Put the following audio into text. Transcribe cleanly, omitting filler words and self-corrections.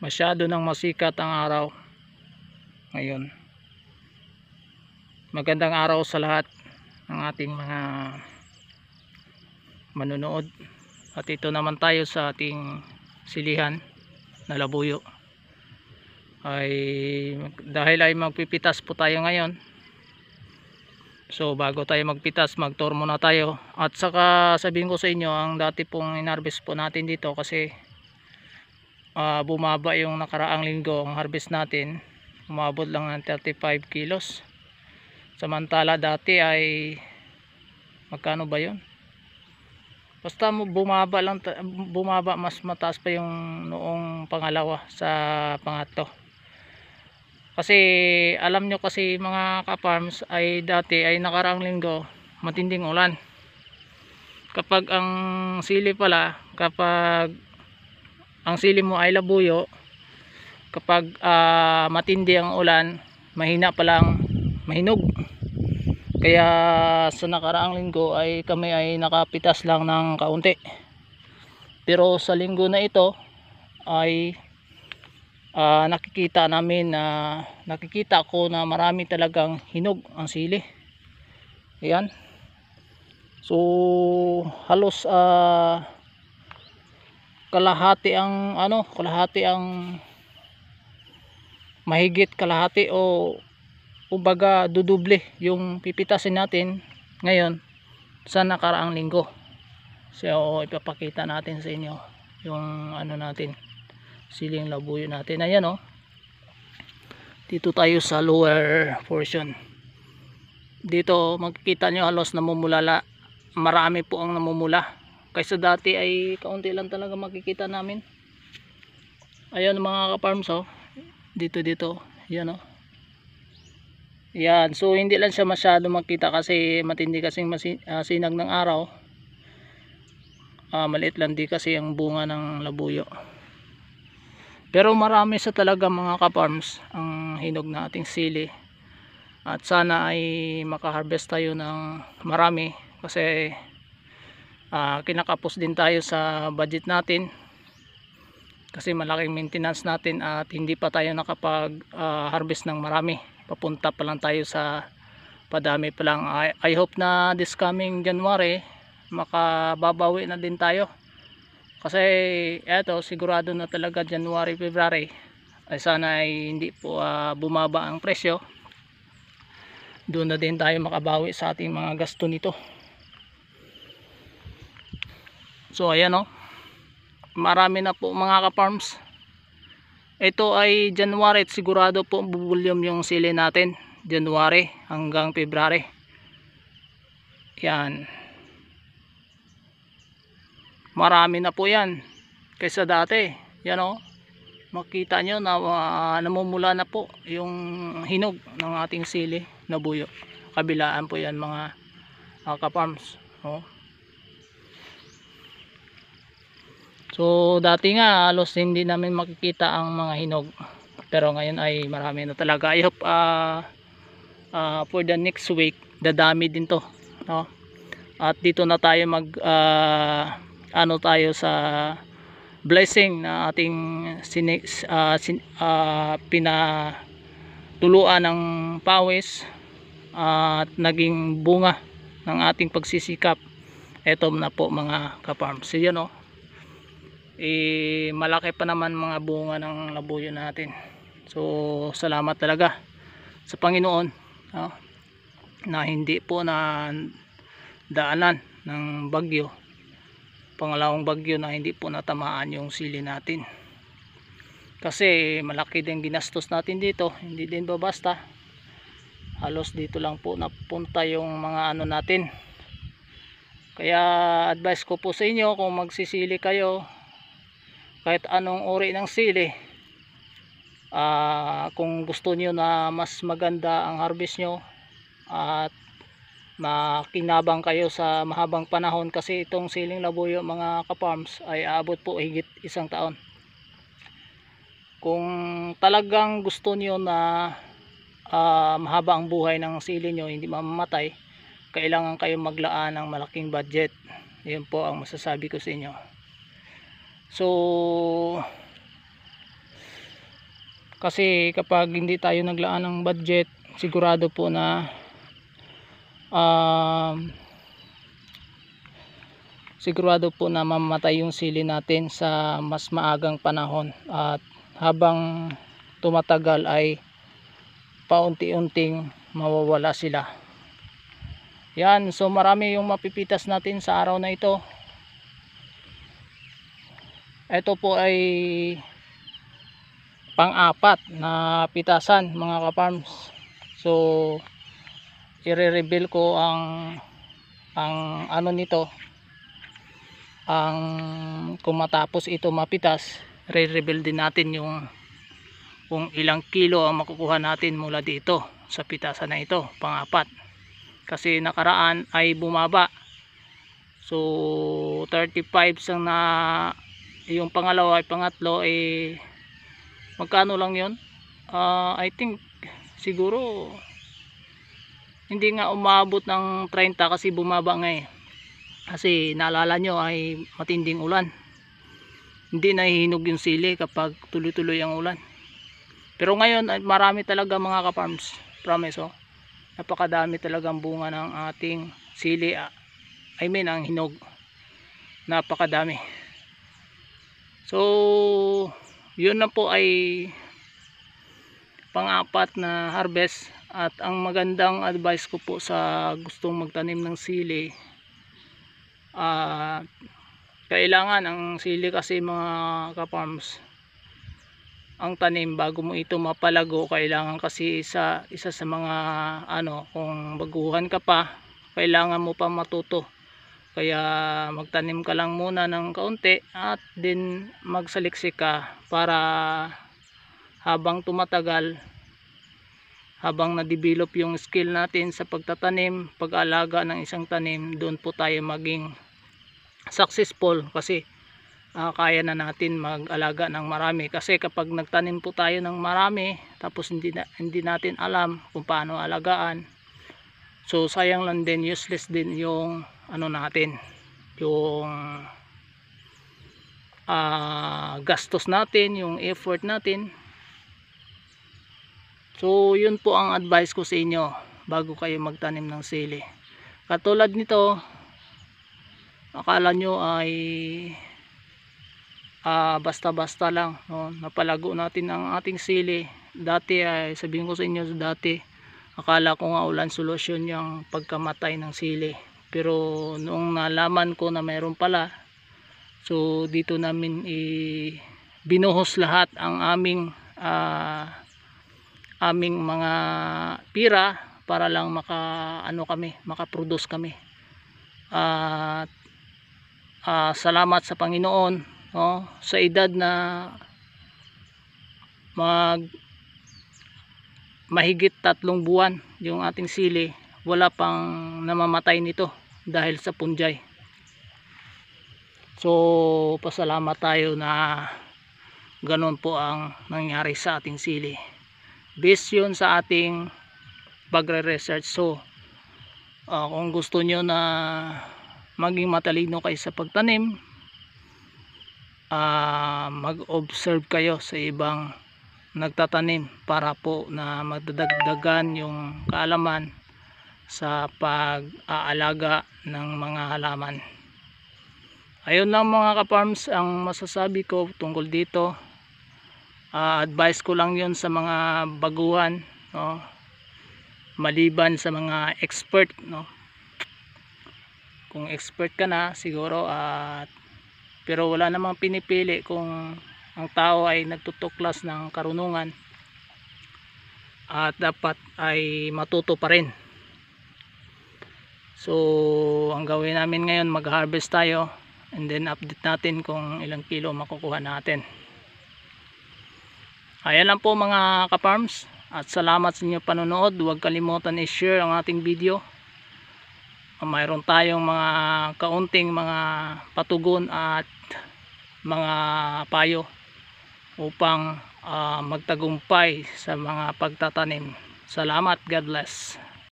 Masyado nang masikat ang araw ngayon. Magandang araw sa lahat ng ating mga manunood. At ito naman tayo sa ating silihan na labuyo. Dahil ay magpipitas po tayo ngayon. So bago tayo magpitas, mag-tour muna tayo. At saka sabihin ko sa inyo, ang dati pong inharvest po natin dito kasi bumaba yung nakaraang linggo ang harvest natin, umabot lang ng 35 kilos. Samantala dati ay magkano ba yun? Basta bumaba lang, bumaba, mas mataas pa yung noong pangalawa sa pangatlo. Kasi alam nyo kasi mga ka-farms, ay dati ay nakaraang linggo matinding ulan. Kapag ang sili pala, kapag ang sili mo ay labuyo, kapag matindi ang ulan, mahina pa lang mahinog. Kaya sa nakaraang linggo ay kami ay nakapitas lang ng kaunti. Pero sa linggo na ito ay nakikita ko na marami talagang hinog ang sili. Ayan. So halos kalahati ang mahigit kalahati o kumbaga dudoble yung pipitasin natin ngayon sa nakaraang linggo. So ipapakita natin sa inyo yung natin, siling labuyo natin. Ayan dito tayo sa lower portion. Dito makikita nyo halos namumulala, marami po ang namumula. Kaysa dati ay kaunti lang talaga makikita namin. Ayan mga ka-farms dito yan yan. So hindi lang siya masyado makita kasi matindi kasing sinag ng araw. Maliit lang di kasi ang bunga ng labuyo. Pero marami sa talaga mga ka-farms ang hinog na ating sili. At sana ay makaharvest tayo ng marami kasi kinakapos din tayo sa budget natin kasi malaking maintenance natin at hindi pa tayo nakapag harvest ng marami. Papunta pa lang tayo sa padami pa lang. I hope na this coming January makababawi na din tayo kasi eto sigurado na talaga January, February ay sana ay hindi po bumaba ang presyo. Doon na din tayo makabawi sa ating mga gasto nito. So ayan marami na po mga ka-farms. Ito ay January at sigurado po bubulyom yung sili natin January hanggang February. Yan, marami na po yan kaysa dati. Yan makita nyo na namumula na po yung hinog ng ating sili na buyo. Kabilaan po yan mga ka-farms. So dati nga halos hindi namin makikita ang mga hinog, pero ngayon ay marami na talaga. I hope for the next week dadami din to at dito na tayo tayo sa blessing na ating pinatuluan ng pawis at naging bunga ng ating pagsisikap. Eto na po mga ka-farms. Yan malaki pa naman mga bunga ng labuyo natin. So salamat talaga sa Panginoon na hindi po na daanan ng bagyo, pangalawang bagyo, na hindi po natamaan yung sili natin. Kasi malaki din ginastos natin dito, hindi din basta. Halos dito lang po napunta yung mga natin. Kaya advice ko po sa inyo, kung magsisili kayo kahit anong uri ng sili, kung gusto niyo na mas maganda ang harvest nyo at makinabang kayo sa mahabang panahon, kasi itong siling labuyo mga ka-farms ay aabot po higit 1 taon. Kung talagang gusto niyo na mahaba ang buhay ng sili nyo, hindi mamamatay, kailangan kayo maglaan ng malaking budget. Yun po ang masasabi ko sa inyo. So Kasi kapag hindi tayo naglaan ng budget, sigurado po na mamatay yung sili natin sa mas maagang panahon, at habang tumatagal ay paunti-unting mawawala sila. Yan, so marami yung mapipitas natin sa araw na ito. Ito po ay pang-apat na pitasan mga ka-farms. So i-reveal ko ang ano nito, ang kung matapos ito mapitas, re-reveal din natin yung kung ilang kilo ang makukuha natin mula dito sa pitasan na ito, pang-apat. Kasi nakaraan ay bumaba, so 35 sang na yung pangalawa ay pangatlo ay magkano lang yun, I think siguro hindi nga umabot ng 30 kasi bumaba nga eh. Kasi naalala nyo ay matinding ulan, hindi nahihinog yung sili kapag tuloy-tuloy ang ulan. Pero ngayon ay marami talaga mga ka-farms, promise oh. Napakadami talagang bunga ng ating sili, I mean ang hinog, napakadami. So yun na po ay pang-apat na harvest. At ang magandang advice ko po sa gustong magtanim ng sili, kailangan ang sili kasi mga ka-farms, ang tanim bago mo ito mapalago, kailangan kasi isa sa mga kung baguhan ka pa, kailangan mo pa matuto. Kaya magtanim ka lang muna ng kaunti at din magsaliksik ka para habang tumatagal, habang na-develop yung skill natin sa pagtatanim, pag-alaga ng isang tanim, doon po tayo maging successful. Kasi kaya na natin mag-alaga ng marami. Kasi kapag nagtanim po tayo ng marami tapos hindi natin alam kung paano alagaan, so sayang lang din, useless din yung natin, yung gastos natin, yung effort natin. So yun po ang advice ko sa inyo bago kayo magtanim ng sili. Katulad nito, akala nyo ay basta-basta lang, no? Napalago natin ang ating sili. Dati ay sabihin ko sa inyo, dati akala ko nga ulan solusyon yung pagkamatay ng sili. Pero noong nalaman ko na mayroon pala, so dito namin binuhos lahat ang aming mga pira para lang makaproduce kami. At salamat sa Panginoon, no? Sa edad na mahigit 3 buwan yung ating sili, wala pang namamatay nito dahil sa punjay. So pasalamat tayo na ganun po ang nangyari sa ating sili. Based yun sa ating pagre-research. So kung gusto nyo na maging matalino kayo sa pagtanim, mag-observe kayo sa ibang nagtatanim para po na magdadagdagan yung kaalaman sa pag-aalaga ng mga halaman. Ayun lang mga ka-farms ang masasabi ko tungkol dito. Advice ko lang yun sa mga baguhan, no? Maliban sa mga expert, no? Kung expert ka na siguro, pero wala namang pinipili kung ang tao ay nagtutuklas ng karunungan, at dapat ay matuto pa rin. So ang gawin namin ngayon, mag-harvest tayo and then update natin kung ilang kilo makukuha natin. Ayan lang po mga ka-farms, at salamat sa inyong panonood. Huwag kalimutan i-share ang ating video. Mayroon tayong mga kaunting mga patugon at mga payo upang magtagumpay sa mga pagtatanim. Salamat, God bless.